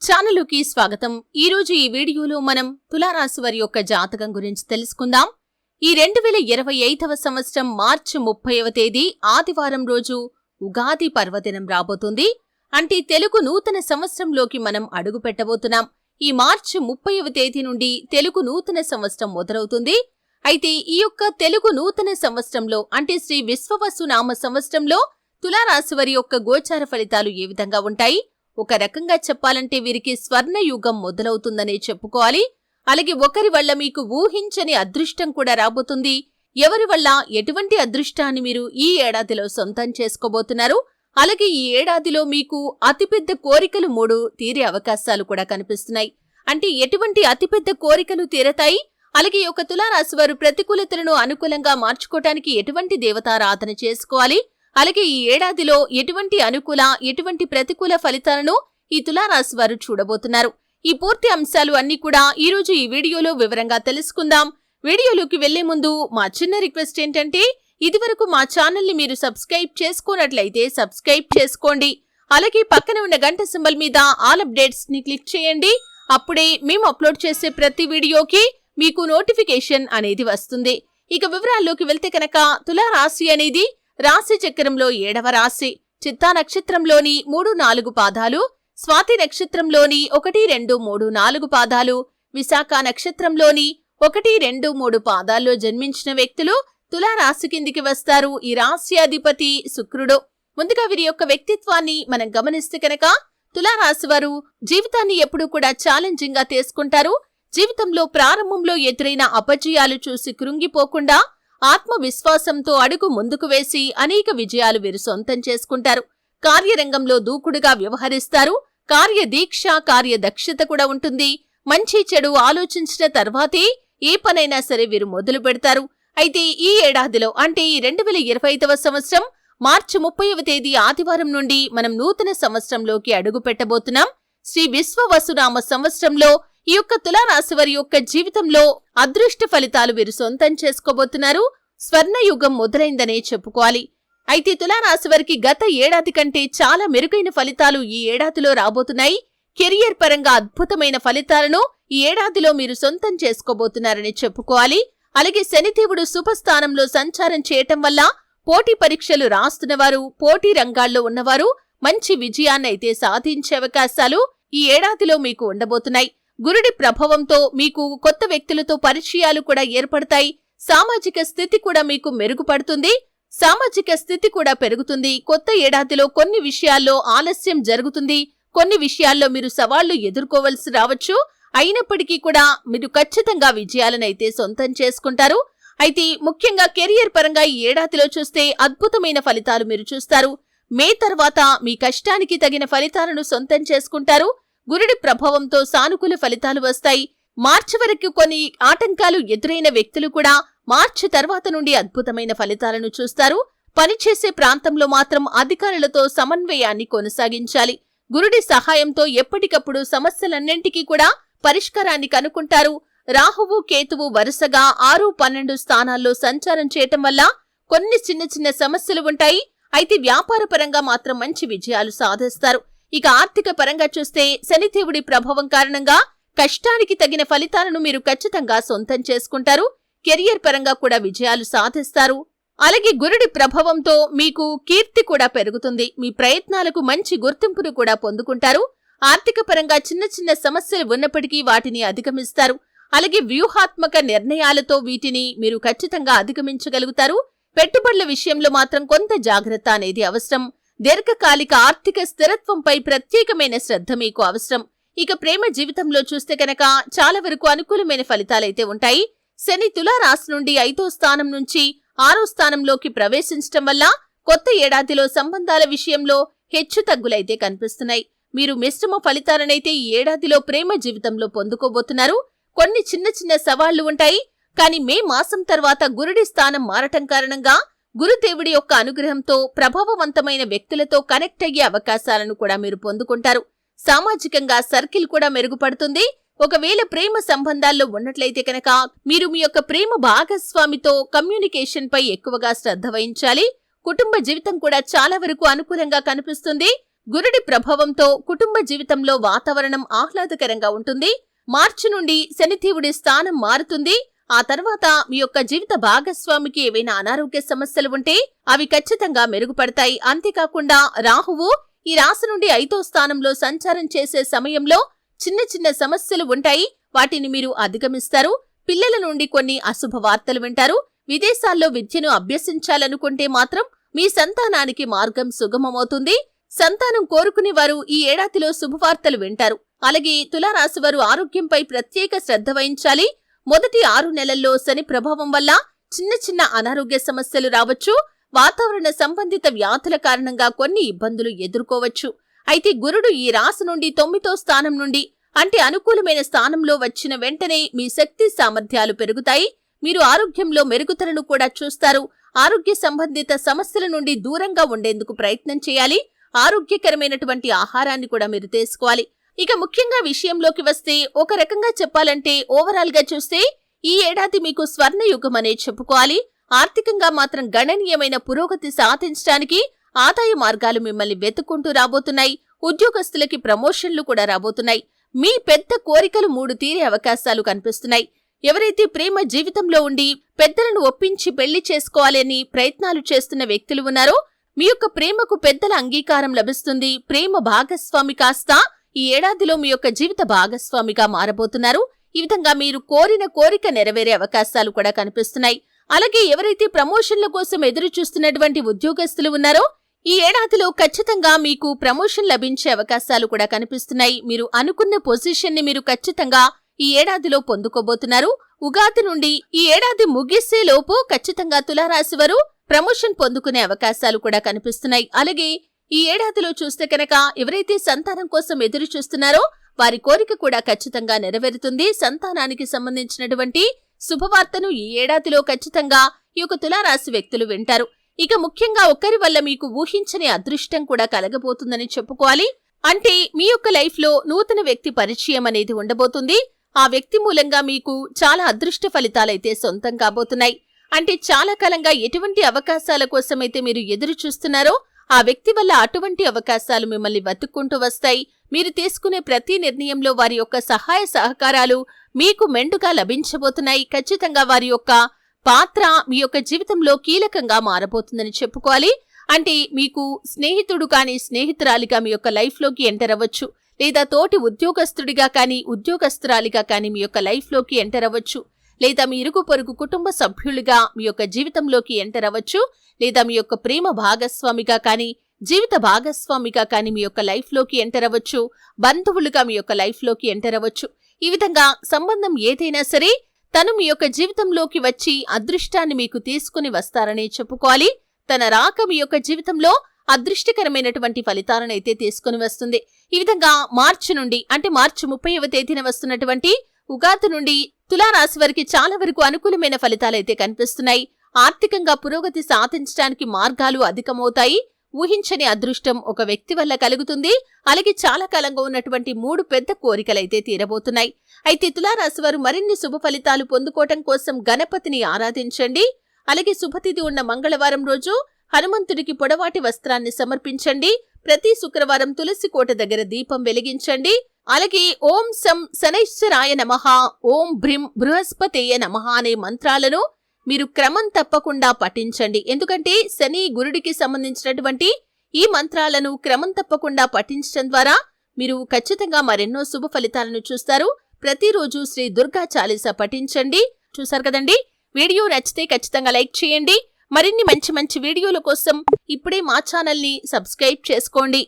ఛానలుకి స్వాగతం. ఈ రోజు ఈ వీడియోలో మనం తులారాశి వారి యొక్క జాతకం గురించి తెలుసుకుందాం. ఈ 2025వ సంవత్సరం మార్చి 30వ తేదీ ఆదివారం రోజు ఉగాది పర్వదినం రాబోతుంది. అంటే తెలుగు నూతన సంవత్సరంలోకి మనం అడుగు పెట్టబోతున్నాం. ఈ మార్చి 30వ తేదీ నుండి తెలుగు నూతన సంవత్సరం మొదలవుతుంది. అయితే ఈ యొక్క తెలుగు నూతన సంవత్సరంలో అంటే శ్రీ విశ్వవసు నామ సంవత్సరంలో తులారాశి వారి యొక్క గోచార ఫలితాలు ఏ విధంగా ఉంటాయి? ఒక రకంగా చెప్పాలంటే వీరికి స్వర్ణయుగం మొదలవుతుందనే చెప్పుకోవాలి. అలాగే ఒకరి వల్ల మీకు ఊహించని అదృష్టం కూడా రాబోతుంది. ఎవరి వల్ల ఎటువంటి అదృష్టాన్ని మీరు ఈ ఏడాదిలో సొంతం చేసుకోబోతున్నారు? అలాగే ఈ ఏడాదిలో మీకు అతిపెద్ద కోరికలు 3 తీరే అవకాశాలు కూడా కనిపిస్తున్నాయి. అంటే ఎటువంటి అతిపెద్ద కోరికలు తీరతాయి? అలాగే ఒక తులారాశి వారు ప్రతికూలతలను అనుకూలంగా మార్చుకోవటానికి ఎటువంటి దేవతారాధన చేసుకోవాలి? అలాగే ఈ ఏడాదిలో ఎటువంటి అనుకూల ఎటువంటి ప్రతికూల ఫలితాలను ఈ తులారాశి వారు చూడబోతున్నారు. ఈ పూర్తి అంశాలు అన్ని కూడా ఈ రోజు ఈ వీడియోలో వివరంగా తెలుసుకుందాం. వీడియోలోకి వెళ్లే ముందు మా చిన్న రిక్వెస్ట్ ఏంటంటే ఇదివరకు మా ఛానల్ ని మీరు సబ్స్క్రైబ్ చేసుకున్నట్లయితే సబ్స్క్రైబ్ చేసుకోండి. అలాగే పక్కన ఉన్న గంట సింబల్ మీద ఆల్ అప్డేట్స్ ని క్లిక్ చేయండి. అప్పుడే మేము అప్లోడ్ చేసే ప్రతి వీడియోకి మీకు నోటిఫికేషన్ అనేది వస్తుంది. ఇక వివరాల్లోకి వెళ్తే కనుక తులారాశి అనేది రాశి చక్రంలో 7వ రాశి. చిత్తా నక్షత్రంలోని 3-4 పాదాలు, స్వాతి నక్షత్రంలోని 1-2-3-4 పాదాలు, విశాఖ నక్షత్రంలోని 1-2-3 పాదాల్లో జన్మించిన వ్యక్తులు తులారాశి కిందికి వస్తారు. ఈ రాశి అధిపతి శుక్రుడు. ముందుగా వీరి యొక్క వ్యక్తిత్వాన్ని మనం గమనిస్తే కనుక తులారాశి వారు జీవితాన్ని ఎప్పుడూ కూడా ఛాలెంజింగ్ గా తీసుకుంటారు. జీవితంలో ప్రారంభంలో ఎదురైన అపజయాలు చూసి కృంగిపోకుండా ఆత్మవిశ్వాసంతో అడుగు ముందుకు వేసి అనేక విజయాలు వీరు సొంతం చేసుకుంటారు. కార్యరంగంలో దూకుడుగా వ్యవహరిస్తారు. కార్యదీక్ష కార్యదక్షత కూడా ఉంటుంది. మంచి చెడు ఆలోచించిన తర్వాతే ఏ పనైనా సరే వీరు మొదలు పెడతారు. అయితే ఈ ఏడాదిలో అంటే ఈ 2025వ సంవత్సరం మార్చి 30వ తేదీ ఆదివారం నుండి మనం నూతన సంవత్సరంలోకి అడుగు పెట్టబోతున్నాం. శ్రీ విశ్వవసునామ సంవత్సరంలో ఈ యొక్క తులారాశి వారి యొక్క జీవితంలో అదృష్ట ఫలితాలు వీరు సొంతం చేసుకోబోతున్నారు. స్వర్ణయుగం మొదలైందనే చెప్పుకోవాలి. అయితే తులారాశి వారికి గత ఏడాది కంటే చాలా మెరుగైన ఫలితాలు ఈ ఏడాదిలో రాబోతున్నాయి. కెరియర్ పరంగా అద్భుతమైన ఫలితాలను ఈ ఏడాదిలో మీరు సొంతం చేసుకోబోతున్నారని చెప్పుకోవాలి. అలాగే శనిదేవుడు శుభస్థానంలో సంచారం చేయటం వల్ల పోటీ పరీక్షలు రాస్తున్నవారు, పోటీ రంగాల్లో ఉన్నవారు మంచి విజయాన్నైతే సాధించే అవకాశాలు ఈ ఏడాదిలో మీకు ఉండబోతున్నాయి. గురుడి ప్రభావంతో మీకు కొత్త వ్యక్తులతో పరిచయాలు కూడా ఏర్పడతాయి. సామాజిక స్థితి కూడా మీకు మెరుగుపడుతుంది. సామాజిక స్థితి కూడా పెరుగుతుంది. కొత్త ఏడాదిలో కొన్ని విషయాల్లో ఆలస్యం జరుగుతుంది. కొన్ని విషయాల్లో మీరు సవాళ్లు ఎదుర్కోవలసి రావచ్చు. అయినప్పటికీ కూడా మీరు ఖచ్చితంగా విజయాలనైతే సొంతం చేసుకుంటారు. అయితే ముఖ్యంగా కెరియర్ పరంగా ఈ ఏడాదిలో చూస్తే అద్భుతమైన ఫలితాలు మీరు చూస్తారు. మే తర్వాత మీ కష్టానికి తగిన ఫలితాలను సొంతం చేసుకుంటారు. గురుడి ప్రభావంతో సానుకూల ఫలితాలు వస్తాయి. మార్చి వరకు కొన్ని ఆటంకాలు ఎదురైన వ్యక్తులు కూడా మార్చి తర్వాత నుండి అద్భుతమైన ఫలితాలను చూస్తారు. పనిచేసే ప్రాంతంలో మాత్రం అధికారులతో సమన్వయాన్ని కొనసాగించాలి. గురుడి సహాయంతో ఎప్పటికప్పుడు సమస్యలన్నింటికీ కూడా పరిష్కారాన్ని కనుక్కుంటారు. రాహువు కేతువు వరుసగా 6-12 స్థానాల్లో సంచారం చేయటం వల్ల కొన్ని చిన్న చిన్న సమస్యలు ఉంటాయి. అయితే వ్యాపార పరంగా మాత్రం మంచి విజయాలు సాధిస్తారు. ఇక ఆర్థిక పరంగా చూస్తే శనిదేవుడి ప్రభావం కారణంగా కష్టానికి తగిన ఫలితాలను మీరు ఖచ్చితంగా సొంతం చేసుకుంటారు. కెరియర్ పరంగా కూడా విజయాలు సాధిస్తారు. అలాగే గురుడి ప్రభావంతో మీకు కీర్తి కూడా పెరుగుతుంది. మీ ప్రయత్నాలకు మంచి గుర్తింపును కూడా పొందుకుంటారు. ఆర్థిక పరంగా చిన్న చిన్న సమస్యలు ఉన్నప్పటికీ వాటిని అధిగమిస్తారు. అలాగే వ్యూహాత్మక నిర్ణయాలతో వీటిని మీరు ఖచ్చితంగా అధిగమించగలుగుతారు. పెట్టుబడుల విషయంలో మాత్రం కొంత జాగ్రత్త అనేది అవసరం. దీర్ఘకాలిక ఆర్థిక స్థిరత్వంపై ప్రత్యేకమైన శ్రద్ధ మీకు అవసరం. ఇక ప్రేమ జీవితంలో చూస్తే కనుక చాలా వరకు అనుకూలమైన ఫలితాలైతే ఉంటాయి. శని తులారాశి నుండి 5వ స్థానం నుంచి 6వ స్థానంలోకి ప్రవేశించటం వల్ల కొత్త ఏడాదిలో సంబంధాల విషయంలో హెచ్చు తగ్గులైతే కనిపిస్తున్నాయి. మీరు మిశ్రమ ఫలితాలనైతే ఈ ఏడాదిలో ప్రేమ జీవితంలో పొందుకోబోతున్నారు. కొన్ని చిన్న చిన్న సవాళ్లు ఉంటాయి. కానీ మే మాసం తర్వాత గురుడి స్థానం మారటం కారణంగా గురుదేవుడి యొక్క అనుగ్రహంతో ప్రభావవంతమైన వ్యక్తులతో కనెక్ట్ అయ్యే అవకాశాలను కూడా మీరు పొందుకుంటారు. సామాజికంగా సర్కిల్ కూడా మెరుగుపడుతుంది. ఒకవేళ ప్రేమ సంబంధాల్లో ఉన్నట్లయితే కనుక మీరు మీ యొక్క ప్రేమ భాగస్వామితో కమ్యూనికేషన్ పై ఎక్కువగా శ్రద్ధ వహించాలి. కుటుంబ జీవితం కూడా చాలా వరకు అనుకూలంగా కనిపిస్తుంది. గురుడి ప్రభావంతో కుటుంబ జీవితంలో వాతావరణం ఆహ్లాదకరంగా ఉంటుంది. మార్చి నుండి శనిదేవుడి స్థానం మారుతుంది. ఆ తర్వాత మీ యొక్క జీవిత భాగస్వామికి ఏవైనా అనారోగ్య సమస్యలు ఉంటే అవి ఖచ్చితంగా మెరుగుపడతాయి. అంతేకాకుండా రాహువు ఈ రాశి నుండి 5వ స్థానంలో సంచారం చేసే సమయంలో చిన్న చిన్న సమస్యలు ఉంటాయి. వాటిని మీరు అధిగమిస్తారు. పిల్లల నుండి కొన్ని అశుభ వార్తలు వింటారు. విదేశాల్లో విద్యను అభ్యసించాలనుకుంటే మాత్రం మీ సంతానానికి మార్గం సుగమమవుతుంది. సంతానం కోరుకునే వారు ఈ ఏడాదిలో శుభవార్తలు వింటారు. అలాగే తులారాశివారు ఆరోగ్యంపై ప్రత్యేక శ్రద్ధ వహించాలి. మొదటి 6 నెలల్లో శని ప్రభావం వల్ల చిన్న చిన్న అనారోగ్య సమస్యలు రావచ్చు. వాతావరణ సంబంధిత వ్యాధుల కారణంగా కొన్ని ఇబ్బందులు ఎదుర్కోవచ్చు. అయితే గురుడు ఈ రాశి నుండి 9వ స్థానం నుండి అంటే అనుకూలమైన స్థానంలో వచ్చిన వెంటనే మీ శక్తి సామర్థ్యాలు పెరుగుతాయి. మీరు ఆరోగ్యంలో మెరుగుదలను కూడా చూస్తారు. ఆరోగ్య సంబంధిత సమస్యల నుండి దూరంగా ఉండేందుకు ప్రయత్నం చేయాలి. ఆరోగ్యకరమైనటువంటి ఆహారాన్ని కూడా మీరు తీసుకోవాలి. ఇక ముఖ్యంగా విషయంలోకి వస్తే ఒక రకంగా చెప్పాలంటే ఓవరాల్ గా చూస్తే ఈ ఏడాది మీకు స్వర్ణయుగం అనే చెప్పుకోవాలి. ఆర్థికంగా మాత్రం గణనీయమైన పురోగతి సాధించడానికి ఆదాయ మార్గాలు మిమ్మల్ని వెతుక్కుంటూ రాబోతున్నాయి. ఉద్యోగస్తులకి ప్రమోషన్లు కూడా రాబోతున్నాయి. మీ పెద్ద కోరికలు 3 తీరే అవకాశాలు కనిపిస్తున్నాయి. ఎవరైతే ప్రేమ జీవితంలో ఉండి పెద్దలను ఒప్పించి పెళ్లి చేసుకోవాలని ప్రయత్నాలు చేస్తున్న వ్యక్తులు ఉన్నారో మీ యొక్క ప్రేమకు పెద్దల అంగీకారం లభిస్తుంది. ప్రేమ భాగస్వామి కాస్త ఈ ఏడాదిలో మీ యొక్క జీవిత భాగస్వామిగా మారబోతున్నారు. ఈ విధంగా మీరు కోరిన కోరిక నెరవేరే అవకాశాలు కూడా కనిపిస్తున్నాయి. అలాగే ఎవరైతే ప్రమోషన్ల కోసం ఎదురు చూస్తున్నటువంటి ఉద్యోగస్తులు ఉన్నారో ఈ ఏడాదిలో ఖచ్చితంగా మీకు ప్రమోషన్ లభించే అవకాశాలు కూడా కనిపిస్తున్నాయి. మీరు అనుకున్న పొజిషన్ ని మీరు ఖచ్చితంగా ఈ ఏడాదిలో పొందుకోబోతున్నారు. ఉగాది నుండి ఈ ఏడాది ముగిసే లోపు ఖచ్చితంగా తులారాశివారు ప్రమోషన్ పొందుకునే అవకాశాలు కూడా కనిపిస్తున్నాయి. అలాగే ఈ ఏడాదిలో చూస్తే కనుక ఎవరైతే సంతానం కోసం ఎదురు చూస్తున్నారో వారి కోరిక కూడా ఖచ్చితంగా నెరవేరుతుంది. సంతానానికి సంబంధించినటువంటి శుభవార్తను ఈ ఏడాదిలో ఖచ్చితంగా ఈ యొక్క తులారాశి వ్యక్తులు వింటారు. ఇక ముఖ్యంగా ఒకరి వల్ల మీకు ఊహించని అదృష్టం కూడా కలగబోతుందని చెప్పుకోవాలి. అంటే మీ యొక్క లైఫ్ లో నూతన వ్యక్తి పరిచయం అనేది ఉండబోతుంది. ఆ వ్యక్తి మూలంగా మీకు చాలా అదృష్ట ఫలితాలైతే సొంతం కాబోతున్నాయి. అంటే చాలా కాలంగా ఎటువంటి అవకాశాల కోసమైతే మీరు ఎదురు చూస్తున్నారో ఆ వ్యక్తి వల్ల అటువంటి అవకాశాలు మిమ్మల్ని వెతుక్కుంటూ వస్తాయి. మీరు తీసుకునే ప్రతి నిర్ణయంలో వారి యొక్క సహాయ సహకారాలు మీకు మెండుగా లభించబోతున్నాయి. ఖచ్చితంగా వారి యొక్క పాత్ర మీ యొక్క జీవితంలో కీలకంగా మారబోతుందని చెప్పుకోవాలి. అంటే మీకు స్నేహితుడు కానీ స్నేహితురాలిగా మీ యొక్క లైఫ్ లోకి ఎంటర్ అవ్వచ్చు. లేదా తోటి ఉద్యోగస్తుడిగా కానీ ఉద్యోగస్తురాలిగా కానీ మీ యొక్క లైఫ్ లోకి ఎంటర్ అవ్వచ్చు. లేదా మీ ఇరుగు పొరుగు కుటుంబ సభ్యులుగా మీ యొక్క జీవితంలోకి ఎంటర్ అవ్వచ్చు. లేదా మీ యొక్క ప్రేమ భాగస్వామిగా కానీ జీవిత భాగస్వామిగా కానీ మీ యొక్క లైఫ్ లోకి ఎంటర్ అవ్వచ్చు. బంధువులుగా మీ యొక్క లైఫ్ లోకి ఎంటర్ అవ్వచ్చు. ఈ విధంగా సంబంధం ఏదైనా సరే తను మీ యొక్క జీవితంలోకి వచ్చి అదృష్టాన్ని మీకు తీసుకుని వస్తారని చెప్పుకోవాలి. తన రాక మీ యొక్క జీవితంలో అదృష్టకరమైనటువంటి ఫలితాలనైతే తీసుకుని వస్తుంది. ఈ విధంగా మార్చి నుండి అంటే మార్చి 30వ తేదీన వస్తున్నటువంటి ఉగాది నుండి తులారాశి వారికి చాలా వరకు అనుకూలమైన ఫలితాలైతే కనిపిస్తున్నాయి. ఆర్థికంగా పురోగతి సాధించడానికి మార్గాలు అధికమవుతాయి. ఊహించని అదృష్టం ఒక వ్యక్తి వల్ల కలుగుతుంది. అలాగే చాలా కాలంగా ఉన్నటువంటి 3 పెద్ద కోరికలైతే తీరబోతున్నాయి. అయితే తులారాశి వారు మరిన్ని శుభ ఫలితాలు పొందుకోవటం కోసం గణపతిని ఆరాధించండి. అలాగే శుభతిథి ఉన్న మంగళవారం రోజు హనుమంతుడికి పొడవాటి వస్త్రాన్ని సమర్పించండి. ప్రతి శుక్రవారం తులసి కోట దగ్గర దీపం వెలిగించండి. అలాగే ఓం సం శనైశ్వరాయ నమః, ఓం భ్రీం బృహస్పతేయ నమః అనే మంత్రాలను మీరు క్రమం తప్పకుండా పఠించండి. ఎందుకంటే శని గురుడికి సంబంధించినటువంటి ఈ మంత్రాలను క్రమం తప్పకుండా పఠించడం ద్వారా మీరు ఖచ్చితంగా మరెన్నో శుభ ఫలితాలను చూస్తారు. ప్రతిరోజు శ్రీ దుర్గా చాలీసా పఠించండి. చూసారు కదండి, వీడియో నచ్చితే ఖచ్చితంగా లైక్ చేయండి. మరిన్ని మంచి మంచి వీడియోల కోసం ఇప్పుడే మా ఛానల్ని సబ్స్క్రైబ్ చేసుకోండి.